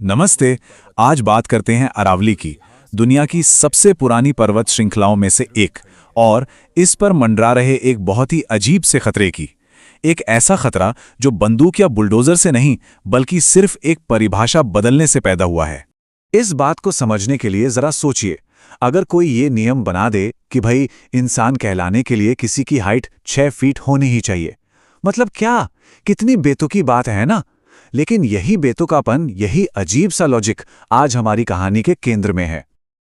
नमस्ते। आज बात करते हैं अरावली की, दुनिया की सबसे पुरानी पर्वत श्रृंखलाओं में से एक, और इस पर मंडरा रहे एक बहुत ही अजीब से खतरे की। एक ऐसा खतरा जो बंदूक या बुलडोजर से नहीं, बल्कि सिर्फ एक परिभाषा बदलने से पैदा हुआ है। इस बात को समझने के लिए जरा सोचिए, अगर कोई ये नियम बना दे कि भाई इंसान कहलाने के लिए किसी की हाइट 6 फीट होनी ही चाहिए, मतलब क्या, कितनी बेतुकी बात है ना। लेकिन यही बेतुकापन, यही अजीब सा लॉजिक आज हमारी कहानी के केंद्र में है।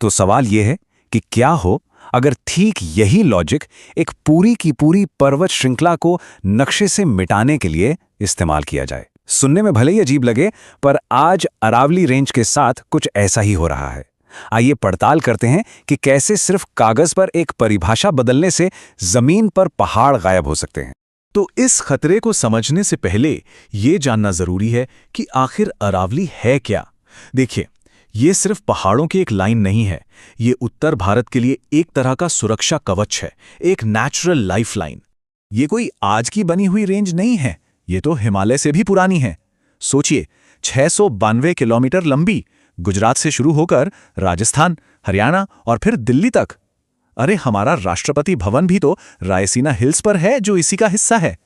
तो सवाल यह है कि क्या हो अगर ठीक यही लॉजिक एक पूरी की पूरी पर्वत श्रृंखला को नक्शे से मिटाने के लिए इस्तेमाल किया जाए। सुनने में भले ही अजीब लगे, पर आज अरावली रेंज के साथ कुछ ऐसा ही हो रहा है। आइए पड़ताल करते हैं कि कैसे सिर्फ कागज पर एक परिभाषा बदलने से जमीन पर पहाड़ गायब हो सकते हैं। तो इस खतरे को समझने से पहले ये जानना जरूरी है कि आखिर अरावली है क्या। देखिए, ये सिर्फ पहाड़ों की एक लाइन नहीं है, ये उत्तर भारत के लिए एक तरह का सुरक्षा कवच है, एक नेचुरल लाइफलाइन। ये कोई आज की बनी हुई रेंज नहीं है, ये तो हिमालय से भी पुरानी है। सोचिए, 692 किलोमीटर लंबी, गुजरात से शुरू होकर राजस्थान, हरियाणा और फिर दिल्ली तक। अरे, हमारा राष्ट्रपति भवन भी तो रायसीना हिल्स पर है, जो इसी का हिस्सा है।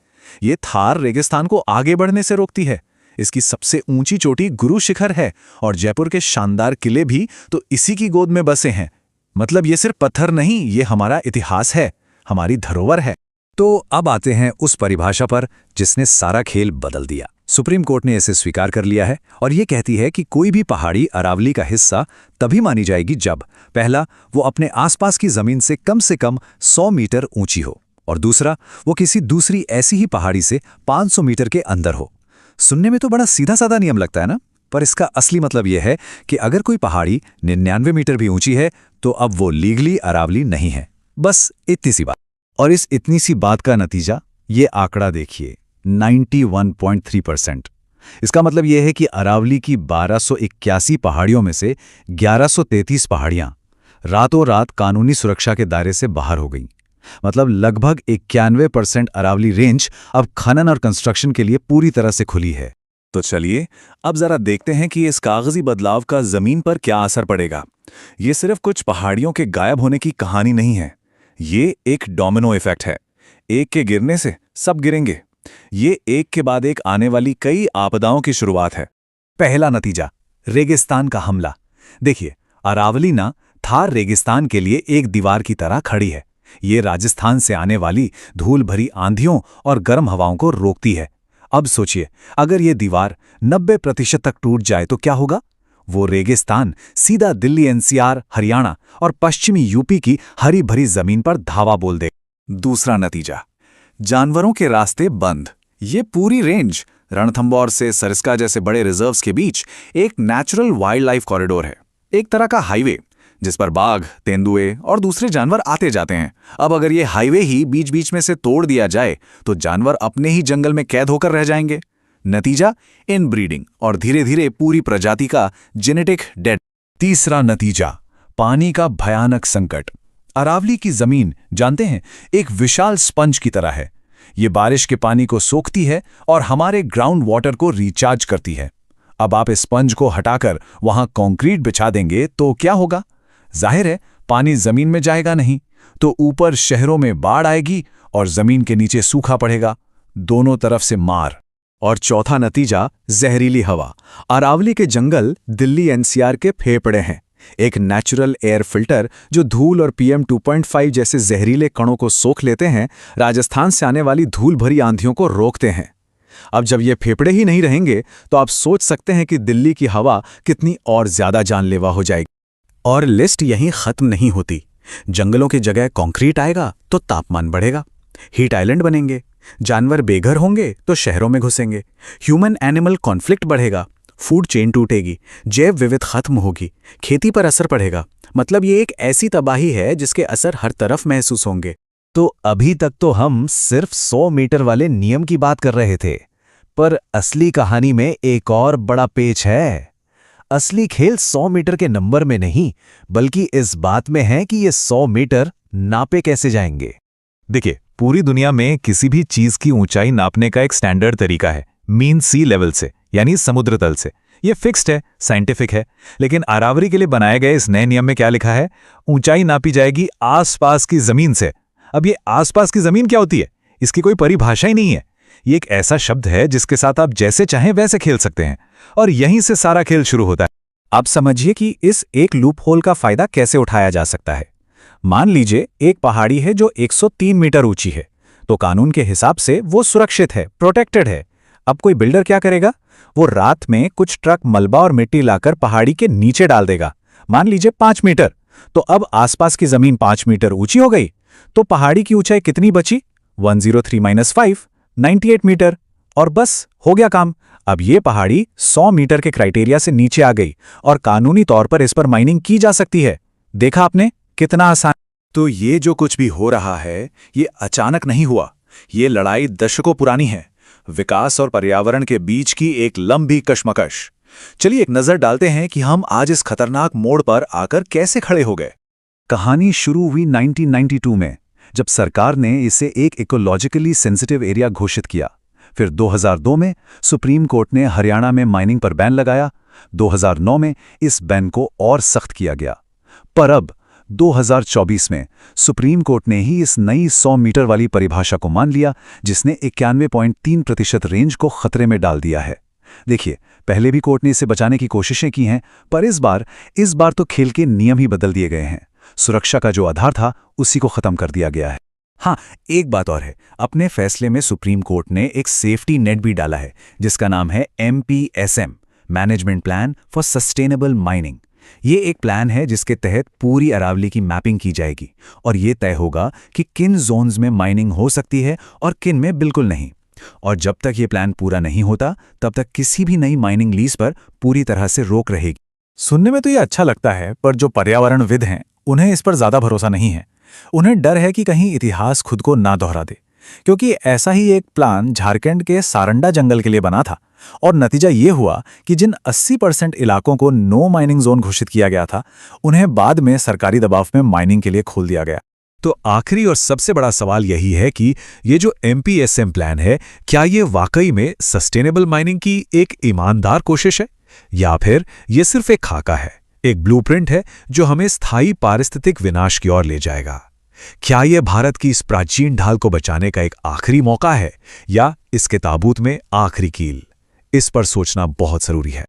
ये थार रेगिस्तान को आगे बढ़ने से रोकती है। इसकी सबसे ऊंची चोटी गुरु शिखर है, और जयपुर के शानदार किले भी तो इसी की गोद में बसे हैं। मतलब ये सिर्फ पत्थर नहीं, ये हमारा इतिहास है, हमारी धरोहर है। तो अब आते हैं उस परिभाषा पर जिसने सारा खेल बदल दिया। सुप्रीम कोर्ट ने इसे स्वीकार कर लिया है और ये कहती है कि कोई भी पहाड़ी अरावली का हिस्सा तभी मानी जाएगी जब पहला, वो अपने आसपास की जमीन से कम 100 मीटर ऊंची हो, और दूसरा, वो किसी दूसरी ऐसी ही पहाड़ी से 500 मीटर के अंदर हो। सुनने में तो बड़ा सीधा साधा नियम लगता है ना, पर इसका असली मतलब यह है कि अगर कोई पहाड़ी 99 मीटर भी ऊंची है तो अब वो लीगली अरावली नहीं है। बस इतनी सी बात। और इस इतनी सी बात का नतीजा, ये आंकड़ा देखिए, 91.3%। इसका मतलब यह है कि अरावली की 1281 पहाड़ियों में से 1133 पहाड़ियां रातों रात कानूनी सुरक्षा के दायरे से बाहर हो गईं। मतलब लगभग 91% अरावली रेंज अब खनन और कंस्ट्रक्शन के लिए पूरी तरह से खुली है। तो चलिए अब जरा देखते हैं कि इस कागजी बदलाव का जमीन पर क्या असर पड़ेगा। ये सिर्फ कुछ पहाड़ियों के गायब होने की कहानी नहीं है, ये एक डोमिनो इफेक्ट है। एक के गिरने से सब गिरेंगे। ये एक के बाद एक आने वाली कई आपदाओं की शुरुआत है। पहला नतीजा, रेगिस्तान का हमला। देखिए, अरावली ना थार रेगिस्तान के लिए एक दीवार की तरह खड़ी है। ये राजस्थान से आने वाली धूल भरी आंधियों और गर्म हवाओं को रोकती है। अब सोचिए, अगर ये दीवार 90% तक टूट जाए तो क्या होगा? वो रेगिस्तान सीधा दिल्ली, एनसीआर, हरियाणा और पश्चिमी यूपी की हरी भरी जमीन पर धावा बोल दे। दूसरा नतीजा, जानवरों के रास्ते बंद। ये पूरी रेंज रणथंबोर से सरिस्का जैसे बड़े रिजर्व्स के बीच एक नेचुरल वाइल्ड लाइफ कॉरिडोर है, एक तरह का हाईवे जिस पर बाघ, तेंदुए और दूसरे जानवर आते जाते हैं। अब अगर ये हाईवे ही बीच बीच में से तोड़ दिया जाए तो जानवर अपने ही जंगल में कैद होकर रह जाएंगे। नतीजा, इनब्रीडिंग और धीरे धीरे पूरी प्रजाति का जेनेटिक डेड। तीसरा नतीजा, पानी का भयानक संकट। अरावली की जमीन, जानते हैं, एक विशाल स्पंज की तरह है। ये बारिश के पानी को सोखती है और हमारे ग्राउंड वाटर को रिचार्ज करती है। अब आप इस स्पंज को हटाकर वहां कंक्रीट बिछा देंगे तो क्या होगा? जाहिर है, पानी जमीन में जाएगा नहीं, तो ऊपर शहरों में बाढ़ आएगी और जमीन के नीचे सूखा पड़ेगा। दोनों तरफ से मार। और चौथा नतीजा, जहरीली हवा। अरावली के जंगल दिल्ली एनसीआर के फेफड़े हैं, एक नेचुरल एयर फिल्टर जो धूल और PM 2.5 जैसे जहरीले कणों को सोख लेते हैं, राजस्थान से आने वाली धूल भरी आंधियों को रोकते हैं। अब जब ये फेफड़े ही नहीं रहेंगे तो आप सोच सकते हैं कि दिल्ली की हवा कितनी और ज्यादा जानलेवा हो जाएगी। और लिस्ट यहीं खत्म नहीं होती। जंगलों की जगह कंक्रीट आएगा तो तापमान बढ़ेगा, हीट आइलैंड बनेंगे, जानवर बेघर होंगे तो शहरों में घुसेंगे, ह्यूमन एनिमल कॉन्फ्लिक्ट बढ़ेगा, फूड चेन टूटेगी, जैव विविध खत्म होगी, खेती पर असर पड़ेगा। मतलब ये एक ऐसी तबाही है जिसके असर हर तरफ महसूस होंगे। तो अभी तक तो हम सिर्फ 100 मीटर वाले नियम की बात कर रहे थे, पर असली कहानी में एक और बड़ा पेच है। असली खेल 100 मीटर के नंबर में नहीं, बल्कि इस बात में है कि ये 100 मीटर नापे कैसे जाएंगे। देखिए, पूरी दुनिया में किसी भी चीज की ऊंचाई नापने का एक स्टैंडर्ड तरीका है, मीन सी लेवल से, यानी समुद्र तल से। ये फिक्स्ड है, साइंटिफिक है। लेकिन अरावली के लिए बनाए गए इस नए नियम में क्या लिखा है? ऊंचाई नापी जाएगी आसपास की जमीन से। अब ये आसपास की जमीन क्या होती है? इसकी कोई परिभाषा ही नहीं है। ये एक ऐसा शब्द है जिसके साथ आप जैसे चाहें वैसे खेल सकते हैं, और यहीं से सारा खेल शुरू होता है। अब समझिए कि इस एक लूप होल का फायदा कैसे उठाया जा सकता है। मान लीजिए एक पहाड़ी है जो 103 मीटर ऊंची है, तो कानून के हिसाब से वो सुरक्षित है, प्रोटेक्टेड है। अब कोई बिल्डर क्या करेगा? वो रात में कुछ ट्रक मलबा और मिट्टी लाकर पहाड़ी के नीचे डाल देगा, मान लीजिए 5 मीटर। तो अब आसपास की जमीन 5 मीटर ऊंची हो गई, तो पहाड़ी की ऊंचाई कितनी बची? 103-5, 98 मीटर। और बस हो गया काम। अब ये पहाड़ी 100 मीटर के क्राइटेरिया से नीचे आ गई और कानूनी तौर पर इस पर माइनिंग की जा सकती है। देखा आपने कितना आसान। तो ये जो कुछ भी हो रहा है, ये अचानक नहीं हुआ। ये लड़ाई दशकों पुरानी है, विकास और पर्यावरण के बीच की एक लंबी कशमकश। चलिए एक नजर डालते हैं कि हम आज इस खतरनाक मोड़ पर आकर कैसे खड़े हो गए। कहानी शुरू हुई 1992 में, जब सरकार ने इसे एक इकोलॉजिकली सेंसिटिव एरिया घोषित किया। फिर 2002 में सुप्रीम कोर्ट ने हरियाणा में माइनिंग पर बैन लगाया। 2009 में इस बैन को और सख्त किया गया। पर अब 2024 में सुप्रीम कोर्ट ने ही इस नई 100 मीटर वाली परिभाषा को मान लिया, जिसने 91.3% रेंज को खतरे में डाल दिया है। देखिए, पहले भी कोर्ट ने इसे बचाने की कोशिशें की हैं, पर इस बार तो खेल के नियम ही बदल दिए गए हैं। सुरक्षा का जो आधार था, उसी को खत्म कर दिया गया है। हाँ, एक बात और है, अपने फैसले में सुप्रीम कोर्ट ने एक सेफ्टी नेट भी डाला है, जिसका नाम है MPSM, management plan for sustainable mining. ये एक प्लान है जिसके तहत पूरी अरावली की मैपिंग की जाएगी और ये तय होगा कि किन जोन्स में माइनिंग हो सकती है और किन में बिल्कुल नहीं। और जब तक ये प्लान पूरा नहीं होता, तब तक किसी भी नई माइनिंग लीज पर पूरी तरह से रोक रहेगी। सुनने में तो ये अच्छा लगता है, पर जो पर्यावरणविद हैं, उन्हें इस पर ज्यादा भरोसा नहीं है। उन्हें डर है कि कहीं इतिहास खुद को ना दोहरा दे, क्योंकि ऐसा ही एक प्लान झारखंड के सारंडा जंगल के लिए बना था और नतीजा ये हुआ कि जिन 80% इलाकों को नो माइनिंग जोन घोषित किया गया था, उन्हें बाद में सरकारी दबाव में माइनिंग के लिए खोल दिया गया। तो आखिरी और सबसे बड़ा सवाल यही है कि ये जो MPSM प्लान है, क्या ये वाकई में सस्टेनेबल माइनिंग की एक ईमानदार कोशिश है, या फिर ये सिर्फ एक खाका है, एक ब्लूप्रिंट है जो हमें स्थायी पारिस्थितिक विनाश की ओर ले जाएगा? क्या यह भारत की इस प्राचीन ढाल को बचाने का एक आखिरी मौका है, या इसके ताबूत में आखिरी कील? इस पर सोचना बहुत जरूरी है।